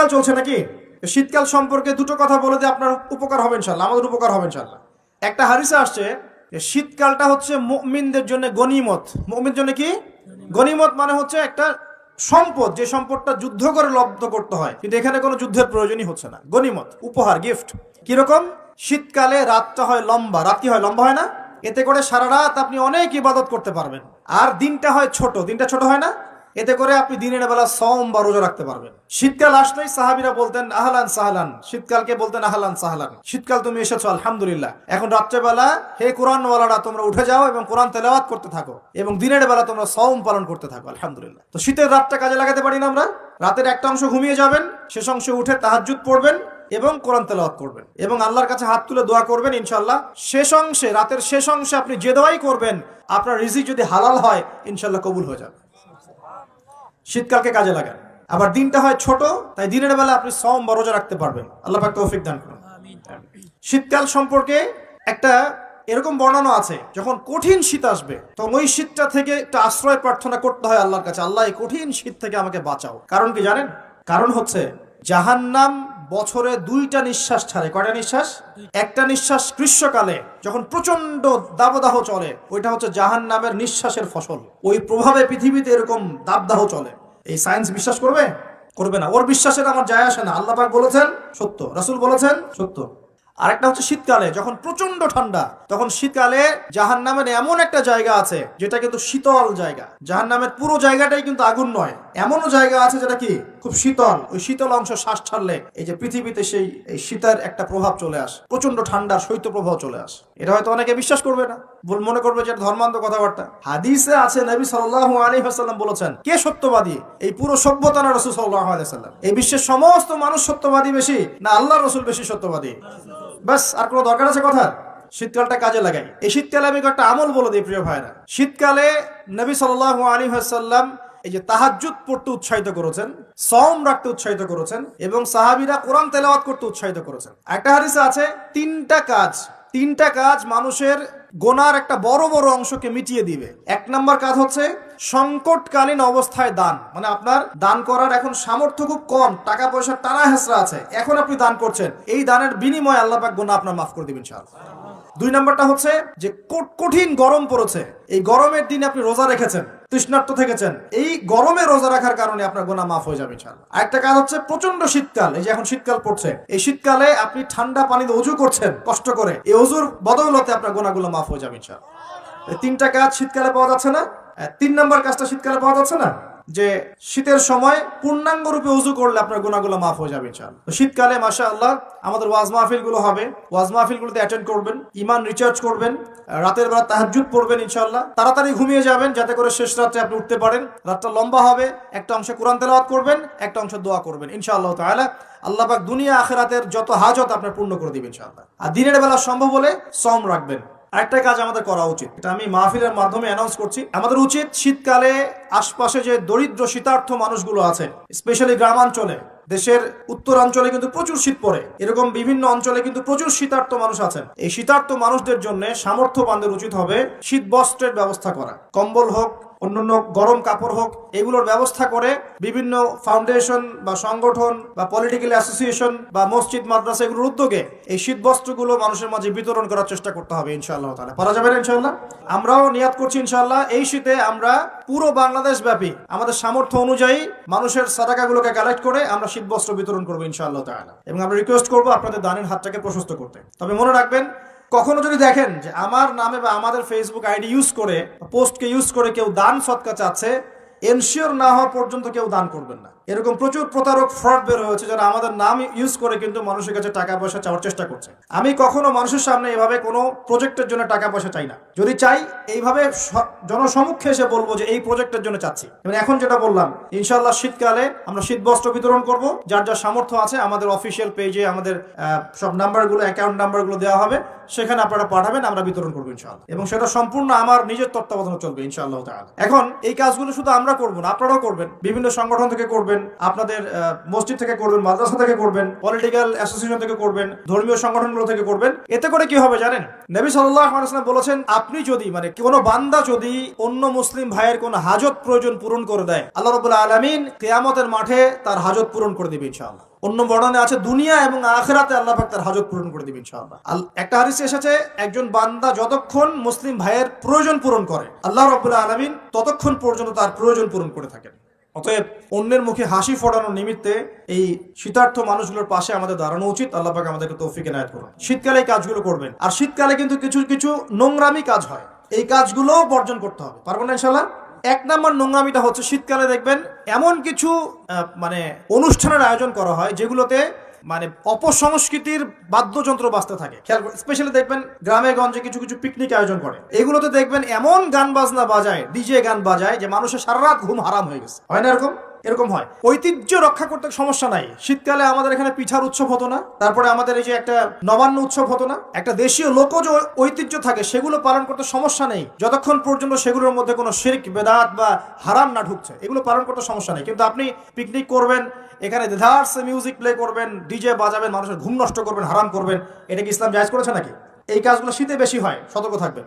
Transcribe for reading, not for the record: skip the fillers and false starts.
শীতকাল চলছে নাকি? শীতকাল সম্পর্কে দুটো কথা বলে দিয়ে আপনার উপকার হবে ইনশাল্লাহ, আমাদের উপকার হবে ইনশাল্লাহ। একটা হাদিসে আসছে যে শীতকালটা হচ্ছে মুমিনদের জন্য গনিমত। মুমিনদের জন্য কি গনিমত? মানে হচ্ছে একটা সম্পদ, যে সম্পদটা যুদ্ধ করে লব্ধ করতে হয়, কিন্তু এখানে কোনো যুদ্ধের প্রয়োজনই হচ্ছে না। গনিমত, উপহার, গিফট। কিরকম? শীতকালে রাতটা হয় লম্বা। রাত কি হয়? লম্বা হয় না? এতে করে সারা রাত আপনি অনেক ইবাদত করতে পারবেন। আর দিনটা হয় ছোট। দিনটা ছোট হয় না? এতে করে আপনি দিনের বেলা সওম বা রোজা রাখতে পারবেন। শীতকাল আসলেই সাহাবীরা বলতেন আহলান সাহলান। শীতকালকে বলতেন আহলান সাহলান, শীতকাল তুমি এসেছো, আলহামদুলিল্লাহ। এখন রাত্রেবেলা হে কোরআনওয়ালারা তোমরা উঠে যাও এবং কোরআন তেলাওয়াত করতে থাকো, এবং দিনের বেলা তোমরা সওম পালন করতে থাকো, আলহামদুলিল্লাহ। তো শীতের রাতটা কাজে লাগাতে পারি না আমরা? রাতের একটা অংশ ঘুমিয়ে যাবেন, শেষ অংশে উঠে তাহাজ্জুদ পড়বেন এবং কোরআন তেলাওয়াত করবেন এবং আল্লাহর কাছে হাত তুলে দোয়া করবেন। ইনশাআল্লাহ শেষ অংশে, রাতের শেষ অংশে আপনি যে দোয়াই করবেন, আপনার রিজিক যদি হালাল হয় ইনশাআল্লাহ কবুল হয়ে যাবে। শীতকালকে কাজে লাগান। আবার দিনটা হয় ছোট, তাই দিনের বেলা আপনি সওম বা রোজা রাখতে পারবেন। আল্লাহ পাক তৌফিক দান করুন। শীতকাল সম্পর্কে একটা এরকম বর্ণনা আছে, যখন কঠিন শীত আসবে তখন ওই শীতটা থেকে একটা আশ্রয় প্রার্থনা করতে হয় আল্লাহর কাছে, আল্লাহ এই কঠিন শীত থেকে আমাকে বাঁচাও। কারণ কি জানেন? কারণ হচ্ছে জাহান্নাম বছরে 2টা নিঃশ্বাস ছাড়ে। কয়টা নিঃশ্বাস? একটা নিঃশ্বাস গ্রীষ্মকালে যখন প্রচন্ড দাবদাহ চলে, ওইটা হচ্ছে জাহান্নামের নিঃশ্বাসের ফসল। ওই প্রভাবে পৃথিবীতে এরকম দাবদাহ চলে। এই সায়েন্স বিশ্বাস করবে? করবে না। ওর বিশ্বাসের আমার যায় আসে না। আল্লাহ পাক বলেছেন সত্য, রাসূল বলেছেন সত্য। আরেকটা হচ্ছে শীতকালে যখন প্রচন্ড ঠান্ডা, তখন শীতকালে জাহান্নামের এমন একটা জায়গা আছে যেটা কিন্তু শীতল জায়গা। জাহান্নামের পুরো জায়গাটাই কিন্তু আগুন নয়, এমনও জায়গা আছে যেটা কি খুব শীতল। ওই শীতল অংশ শ্বাস ছাড়লে এই যে পৃথিবীতে সেই এই শীতের একটা প্রভাব চলে আসে, প্রচন্ড ঠান্ডার শৈত্য প্রভাব চলে আসে। এটা হয়তো অনেকে বিশ্বাস করবে না, মনে করবে যে ধর্মান্ধ কথাবার্তা। হাদিসে আছে নবী সাল্লাল্লাহু আলাইহি ওয়াসাল্লাম বলেছেন, কে সত্যবাদী? এই পুরো সভ্যতা না রাসূল সাল্লাল্লাহু আলাইহি ওয়াসাল্লাম? এই বিশ্বের সমস্ত মানুষ সত্যবাদী বেশি না আল্লাহর রাসূল বেশি সত্যবাদী? বাস, আর কোনো দরকার আছে কথা? শীতকালটা কাজে লাগাই। এই শীতকালে আমি একটা আমল বলে দিই প্রিয় ভাইরা। শীতকালে নবী সাল্লাল্লাহু আলাইহি ওয়াসাল্লাম এই যে তাহাজ্জুদ পড়তে উৎসাহিত করেছেন, সওম রাখতে উৎসাহিত করেছেন, এবং সাহাবীরা কোরআন তেলাওয়াত করতে উৎসাহিত করেছেন। একটা হাদিসে আছে তিনটা কাজ মানুষের গোনার একটা বড় বড় অংশকে মিটিয়ে দিবে। 1 নম্বর কাজ হচ্ছে সংকটকালীন অবস্থায় দান। মানে আপনার দান করার এখন সামর্থ্য খুব কম, টাকা পয়সার টানা হেঁচড়া আছে, এখন আপনি দান করছেন, এই দানের বিনিময়ে আল্লাহ পাক গুনাহ আপনার মাফ করে দিবেন ইনশাআল্লাহ। 2 নম্বরটা হচ্ছে যে কঠিন গরম পড়েছে, এই গরমের দিনে আপনি রোজা রেখেছেন, তৃষ্ণার্ত থেকেছেন, এই গরমে রোজা রাখার কারণে আপনার গুনাহ মাফ হয়ে যাবে ইনশাআল্লাহ। আরেকটা কাজ হচ্ছে প্রচন্ড শীতকাল, এই যে এখন শীতকাল পড়ছে, এই শীতকালে আপনি ঠান্ডা পানিতে ওযু করছেন কষ্ট করে, এই ওযুর বদৌলতে আপনার গুনাহগুলো মাফ হয়ে যাবে ইনশাআল্লাহ। এই 3টা কাজ শীতকালে পাওয়া যাচ্ছে না? 3 নম্বর কাজটা শীতকালে পাওয়া যাচ্ছে না, যে শীতের সময় পূর্ণাঙ্গ রূপে ওযু করলে আপনার গুনাহগুলো মাফ হয়ে যাবে ইনশাআল্লাহ। তো শীতকালে মাশাআল্লাহ আমাদের ওয়াজ মাহফিলগুলো হবে, ওয়াজ মাহফিলগুলোতে অ্যাটেন্ড করবেন, ঈমান রিচার্জ করবেন, রাতের বেলা তাহাজ্জুদ পড়বেন ইনশাআল্লাহ, তাড়াতাড়ি ঘুমিয়ে যাবেন যাতে করে শেষ রাতে আপনি উঠতে পারেন। রাতটা লম্বা হবে, একটা অংশে কোরআন তেলাওয়াত করবেন, একটা অংশে দোয়া করবেন ইনশাআল্লাহ তাআলা। আল্লাহ পাক দুনিয়া আখিরাতের যত হাজত আপনার পূর্ণ করে দিবেন ইনশাআল্লাহ। আর দিনের বেলা সম্ভব হলে সওম রাখবেন। আরেকটা কাজ আমাদের করা উচিত, এটা আমি মাহফিলের মাধ্যমে অ্যানাউন্স করছি, আমাদের উচিত শীতকালে আশপাশে যে দরিদ্র শীতার্থ মানুষগুলো আছে, স্পেশালি গ্রামাঞ্চলে, দেশের উত্তরাঞ্চলে কিন্তু প্রচুর শীত পড়ে, এরকম বিভিন্ন অঞ্চলে কিন্তু প্রচুর শীতার্থ মানুষ আছেন। এই শীতার্থ মানুষদের জন্য সামর্থ্যবানদের উচিত হবে শীত বস্ত্রের ব্যবস্থা করা। কম্বল হোক, অন্যান্য গরম কাপড় হোক, এগুলোর ব্যবস্থা করে বিভিন্ন ফাউন্ডেশন বা সংগঠন বা পলিটিক্যাল অ্যাসোসিয়েশন বা মসজিদ মাদ্রাসা এগুলোর উদ্যোগে এই শীত বস্ত্রগুলো মানুষের মাঝে বিতরণ করার চেষ্টা করতে হবে ইনশাআল্লাহ তাআলা। পারা যাবে না ইনশাআল্লাহ? আমরাও নিয়াত করছি ইনশাআল্লাহ এই শীতে আমরা পুরো বাংলাদেশ ব্যাপী আমাদের সামর্থ্য অনুযায়ী মানুষের সাদাকাগুলোকে কালেক্ট করে আমরা শীত বস্ত্র বিতরণ করবো ইনশাআল্লাহ তাআলা, এবং আমরা রিকোয়েস্ট করবো আপনাদের দানের হাতটাকে প্রশস্ত করতে। তবে মনে রাখবেন, কখনো যদি দেখেন যে আমার নামে বা আমাদের ফেসবুক আইডি ইউজ করে, পোস্টকে ইউজ করে কেউ দান সদকা চাচ্ছে, এনশিওর না হওয়া পর্যন্ত কেউ দান করবেন না। এরকম প্রচুর প্রতারক ফ্রড বের হয়েছে যারা আমাদের নাম ইউজ করে কিন্তু মানুষের কাছে টাকা পয়সা চাওয়ার চেষ্টা করছে। আমি কখনো মানুষের সামনে এভাবে কোনো প্রজেক্টের জন্য টাকা পয়সা চাই না। যদি চাই এইভাবে জনসমক্ষে এসে বলবো যে এই প্রজেক্টের জন্য চাচ্ছি। এবং এখন যেটা বললাম, ইনশাআল্লাহ শীতকালে আমরা শীত বস্ত্র বিতরণ করব। যার যার সামর্থ্য আছে আমাদের অফিসিয়াল পেজে আমাদের সব নাম্বারগুলো, অ্যাকাউন্ট নাম্বারগুলো দেওয়া হবে, সেখানে আপনারা পাঠাবেন, আমরা বিতরণ করবো ইনশাআল্লাহ। এবং সেটা সম্পূর্ণ আমার নিজের তত্ত্বাবধানে চলবে ইনশাআল্লাহ তাআলা। এখন এই কাজগুলো শুধু আমরা করবো না, আপনারাও করবেন, বিভিন্ন সংগঠন থেকে করবেন, করবেন, আপনাদের মসজিদ থেকে করবেন, মাদ্রাসা থেকে করবেন, পলিটিক্যাল অ্যাসোসিয়েশন থেকে করবেন, ধর্মীয় সংগঠনগুলো থেকে করবেন। এতে করে কি হবে জানেন? নবী সাল্লাল্লাহু আলাইহি ওয়াসাল্লাম বলেছেন, আপনি যদি মানে কোনো বান্দা যদি অন্য মুসলিম ভাইয়ের কোনো হাজত প্রয়োজন পূরণ করে দেয়, আল্লাহ রাব্বুল আলামিন কিয়ামতের মাঠে তার হাজত পূরণ করে দিবে ইনশাআল্লাহ। অন্য বর্ণনায় আছে দুনিয়া এবং আখিরাতে আল্লাহ পাক তার হাজত পূরণ করে দিবেন ইনশাআল্লাহ। একটা হাদিসে এসেছে, একজন বান্দা যতক্ষণ মুসলিম ভাইয়ের প্রয়োজন পূরণ করে, আল্লাহ রাব্বুল আলামিন ততক্ষণ পর্যন্ত তার প্রয়োজন পূরণ করে থাকেন। অতএব অন্যের মুখে হাসি ফোটানোর নিমিত্তে এই শীতার্থ মানুষগুলোর পাশে আমাদের দাঁড়ানো উচিত। আল্লাহ পাক আমাদেরকে তৌফিক এনায়েত করুন। শীতকালে এই কাজগুলো করবেন। আর শীতকালে কিন্তু কিছু কিছু নোংরামি কাজ হয়, এই কাজগুলো বর্জন করতে হবে। পারবেন না ইনশাআল্লাহ? এক নম্বর নোংরামিটা হচ্ছে, শীতকালে দেখবেন এমন কিছু মানে অনুষ্ঠানের আয়োজন করা হয় যেগুলোতে মানে অপসংস্কৃতির বাদ্যযন্ত্র বাজতে থাকে। খেয়াল করে স্পেশালি দেখবেন গ্রামে গঞ্জে কিছু কিছু পিকনিক আয়োজন করে, এগুলোতে দেখবেন এমন গান বাজনা বাজায়, ডিজে গান বাজায় যে মানুষের সারা রাত ঘুম হারাম হয়ে গেছে। হয় না এরকম? এরকম হয়। ঐতিহ্য রক্ষা করতে সমস্যা নাই। শীতকালে আমাদের এখানে পিঠার উৎসব হতো না, তারপরে আমাদের এই যে একটা নবান্ন উৎসব হতো না, একটা দেশীয় লোকজ ঐতিহ্য থাকে, সেগুলো পালন করতে সমস্যা নেই যতক্ষণ পর্যন্ত সেগুলোর মধ্যে কোনো শিরক বেদাত বা হারাম না ঢুকছে, এগুলো পালন করতে সমস্যা নেই। কিন্তু আপনি পিকনিক করবেন, এখানে দেদার্স মিউজিক প্লে করবেন, ডিজে বাজাবেন, মানুষের ঘুম নষ্ট করবেন, হারাম করবেন, এটা কি ইসলাম জায়েজ করেছে নাকি? এই কাজগুলো শীতে বেশি হয়, সতর্ক থাকবেন।